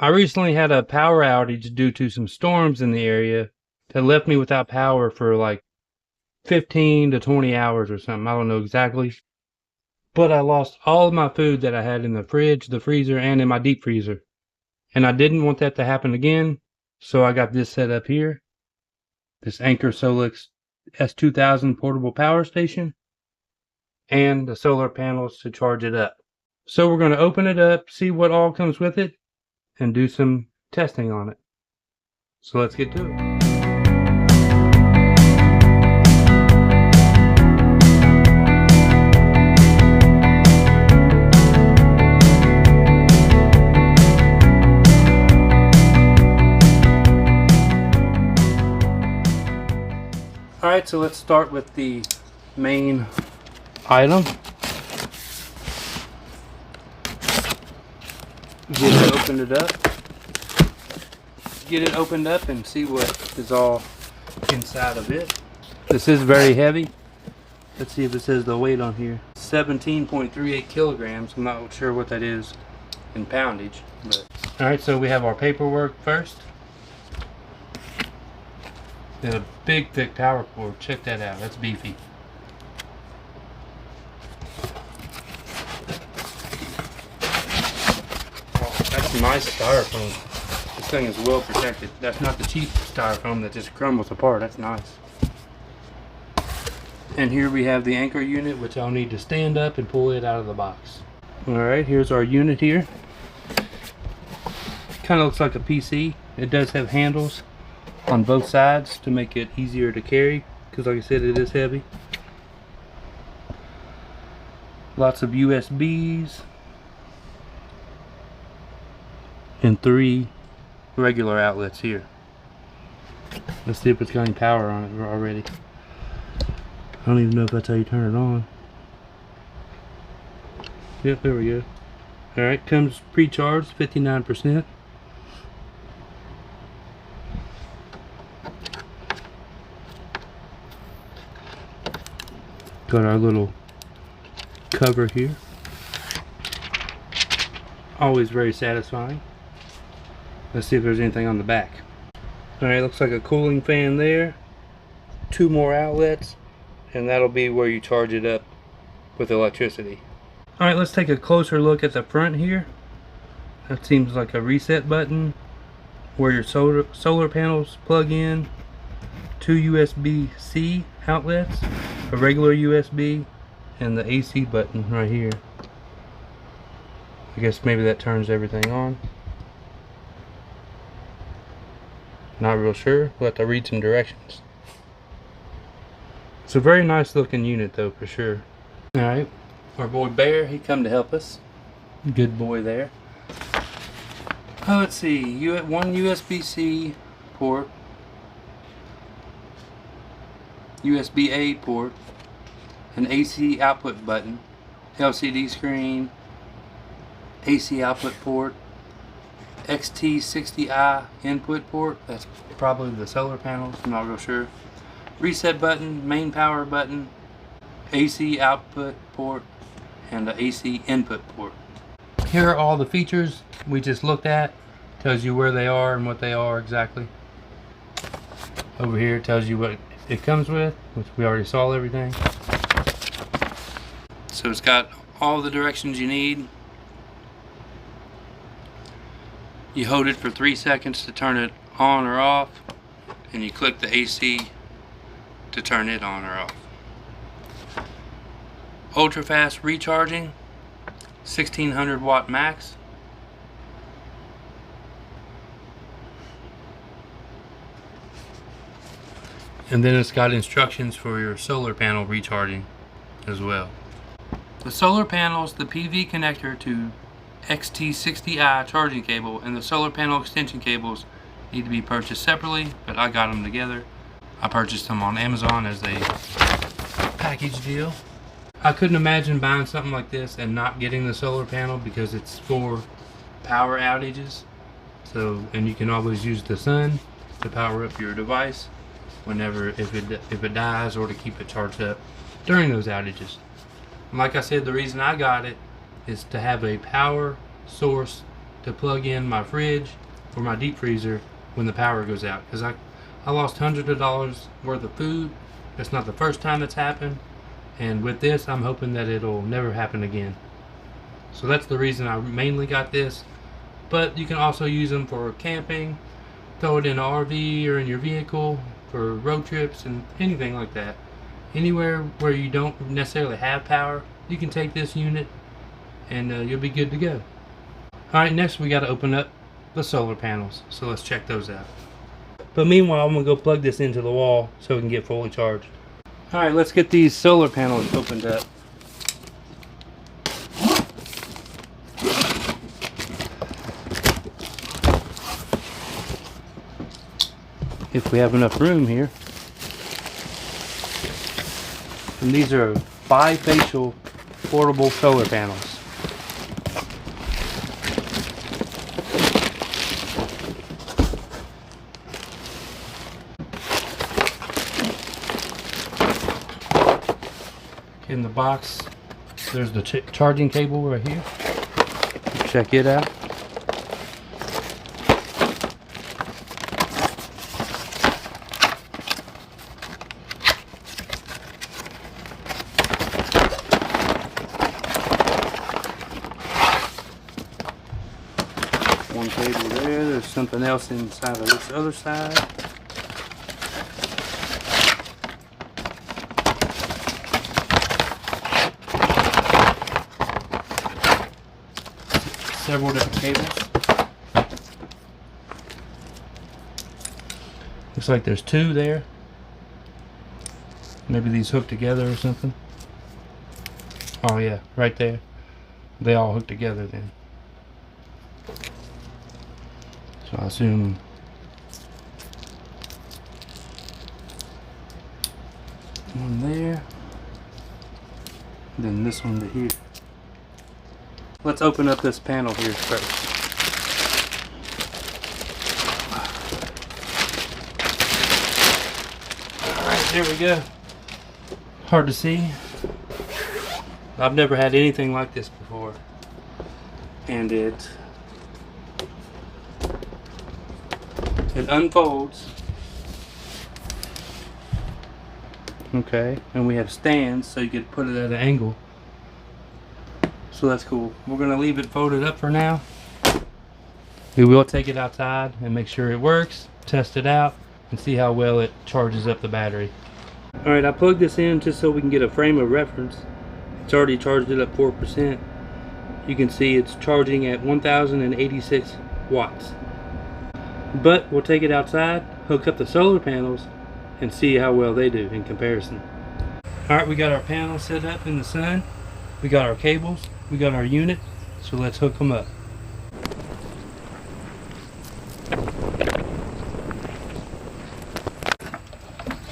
I recently had a power outage due to some storms in the area that left me without power for like 15 to 20 hours or something. I don't know exactly. But I lost all of my food that I had in the fridge, the freezer, and in my deep freezer. And I didn't want that to happen again, so I got this set up here. This Anker Solix S2000 portable power station. And the solar panels to charge it up. So we're going to open it up, see what all comes with it, and do some testing on it. So let's get to it. Alright, so let's start with the main item. Get it opened up and see what is all inside of it. This is very heavy. Let's see if it says the weight on here. 17.38 kilograms. I'm not sure what that is in poundage. Alright, so we have our paperwork first. Then a big thick power cord. Check that out. That's beefy. Oh, that's nice styrofoam. This thing is well protected. That's not the cheap styrofoam that just crumbles apart. That's nice. And here we have the Anker unit, which I'll need to stand up and pull it out of the box. Alright, here's our unit here. Kind of looks like a PC. It does have handles on both sides to make it easier to carry, because like I said, it is heavy. Lots of USBs and 3 regular outlets here. Let's see if it's got any power on it already. I don't even know if that's how you turn it on. Yep, there we go. Alright, comes pre-charged, 59%. Got our little cover here. Always very satisfying. Let's see if there's anything on the back. Alright, looks like a cooling fan there. 2 more outlets, and that'll be where you charge it up with electricity. Alright, let's take a closer look at the front here. That seems like a reset button where your solar panels plug in. 2 USB-C outlets, a regular USB, and the AC button right here. I guess maybe that turns everything on. Not real sure. We'll have to read some directions. It's a very nice looking unit though, for sure. Alright, our boy Bear, he come to help us. Good boy there. Let's see, one USB-C port, USB-A port, an AC output button, LCD screen, AC output port, XT60i input port, that's probably the solar panels, I'm not real sure. Reset button, main power button, AC output port, and the AC input port. Here are all the features we just looked at. Tells you where they are and what they are exactly. Over here it tells you what it comes with, which we already saw everything. So it's got all the directions you need. You hold it for 3 seconds to turn it on or off, and you click the AC to turn it on or off. Ultra fast recharging, 1600 watt max. And then it's got instructions for your solar panel recharging as well. The solar panels, the PV connector to XT60i charging cable, and the solar panel extension cables need to be purchased separately, but I got them together. I purchased them on Amazon as a package deal. I couldn't imagine buying something like this and not getting the solar panel because it's for power outages. So, and you can always use the sun to power up your device whenever, if it dies, or to keep it charged up during those outages. And like I said, the reason I got it is to have a power source to plug in my fridge or my deep freezer when the power goes out, because I lost hundreds of dollars worth of food. It's not the first time it's happened, and with this I'm hoping that it'll never happen again. So that's the reason I mainly got this. But you can also use them for camping, throw it in an RV or in your vehicle for road trips and anything like that. Anywhere where you don't necessarily have power, you can take this unit and you'll be good to go. Alright, next we got to open up the solar panels, so let's check those out. But meanwhile, I'm going to go plug this into the wall so we can get fully charged. Alright, let's get these solar panels opened up. If we have enough room here. And these are bifacial portable solar panels. In the box, there's the charging cable right here. Check it out. One cable there. There's something else inside of this other side. Several different cables. Looks like there's two there. Maybe these hook together or something. Oh yeah, right there. They all hook together then. So I assume one there, then this one to here. Let's open up this panel here first. Alright, there we go. Hard to see. I've never had anything like this before. And it unfolds. Okay, and we have stands so you can put it at an angle. So that's cool. We're going to leave it folded up for now. We will take it outside and make sure it works, test it out, and see how well it charges up the battery. Alright, I plugged this in just so we can get a frame of reference. It's already charged it up 4%. You can see it's charging at 1086 watts. But we'll take it outside, hook up the solar panels, and see how well they do in comparison. Alright, we got our panels set up in the sun. We got our cables. We got our unit. So let's hook them up.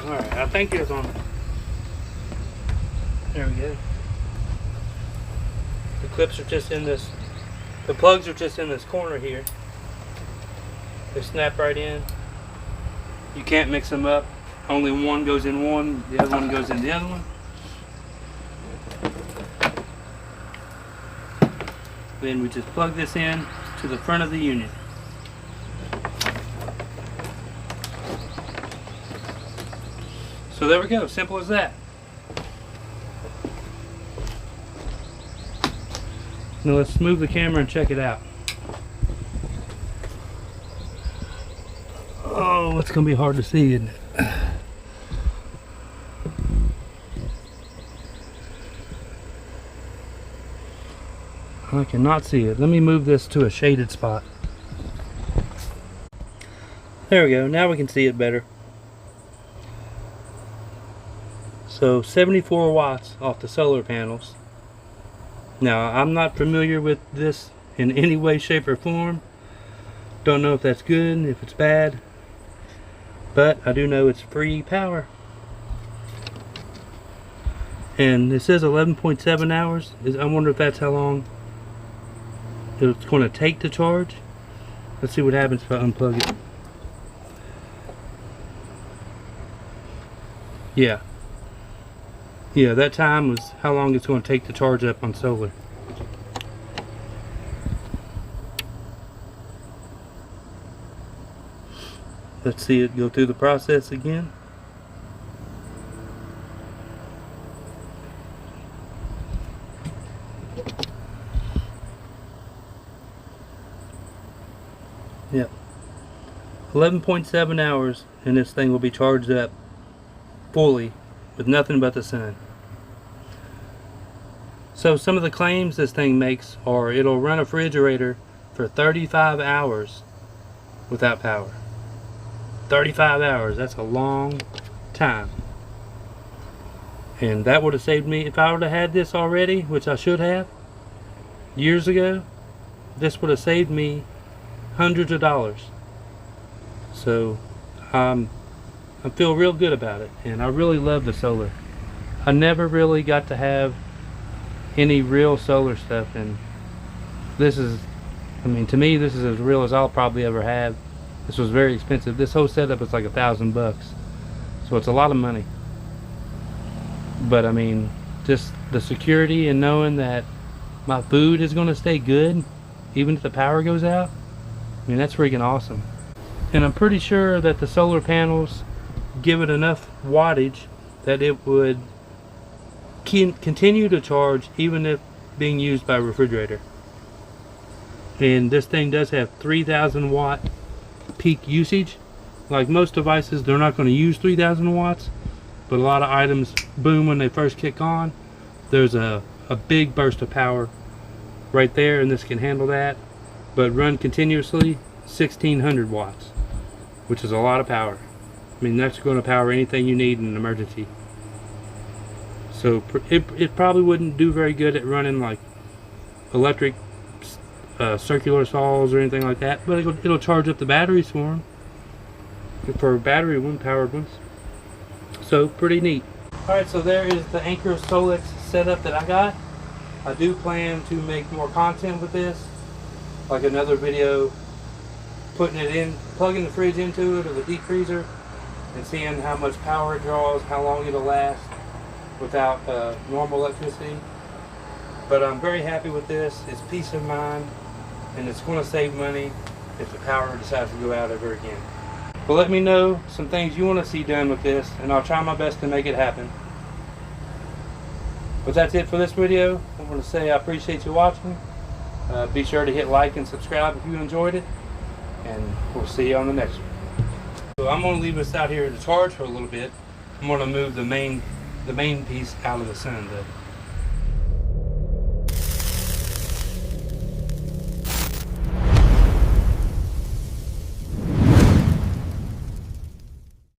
Alright, I think it's on. There we go. The clips are just in this. The plugs are just in this corner here. They snap right in. You can't mix them up. Only one goes in one, the other one goes in the other one. Then we just plug this in to the front of the unit. So there we go, simple as that. Now let's move the camera and check it out. Oh, it's gonna be hard to see, isn't it? I cannot see it. Let me move this to a shaded spot. There we go. Now we can see it better. So 74 watts off the solar panels. Now I'm not familiar with this in any way, shape, or form. Don't know if that's good, if it's bad. But I do know it's free power. And it says 11.7 hours. I wonder if that's how long it's going to take to charge. Let's see what happens if I unplug it. Yeah, that time was how long it's going to take to charge up on solar. Let's see it go through the process again. Yep. 11.7 hours and this thing will be charged up fully with nothing but the sun. So some of the claims this thing makes are it'll run a refrigerator for 35 hours without power. 35 hours, that's a long time. And that would have saved me, if I would have had this already, which I should have, years ago, this would have saved me hundreds of dollars. So I feel real good about it, and I really love the solar. I never really got to have any real solar stuff, and this is, I mean, to me this is as real as I'll probably ever have. This was very expensive. This whole setup is like $1,000, so it's a lot of money. But I mean, just the security and knowing that my food is going to stay good even if the power goes out, I mean, that's freaking awesome. And I'm pretty sure that the solar panels give it enough wattage that it would continue to charge even if being used by a refrigerator. And this thing does have 3,000 watt peak usage. Like most devices, they're not going to use 3,000 watts, but a lot of items, boom, when they first kick on, there's a big burst of power right there, and this can handle that. But run continuously 1,600 watts, which is a lot of power. I mean, that's going to power anything you need in an emergency. So it probably wouldn't do very good at running like electric circular saws or anything like that, but it'll charge up the batteries for them, for battery powered ones. So pretty neat. Alright, so there is the Anker Solix setup that I got. I do plan to make more content with this, like another video putting it in, plugging the fridge into it or the deep freezer and seeing how much power it draws, how long it'll last without normal electricity. But I'm very happy with this. It's peace of mind, and it's going to save money if the power decides to go out ever again. But let me know some things you want to see done with this, and I'll try my best to make it happen. But that's it for this video. I want to say I appreciate you watching. Be sure to hit like and subscribe if you enjoyed it, and we'll see you on the next one. So I'm going to leave this out here to charge for a little bit. I'm going to move the main piece out of the sun though.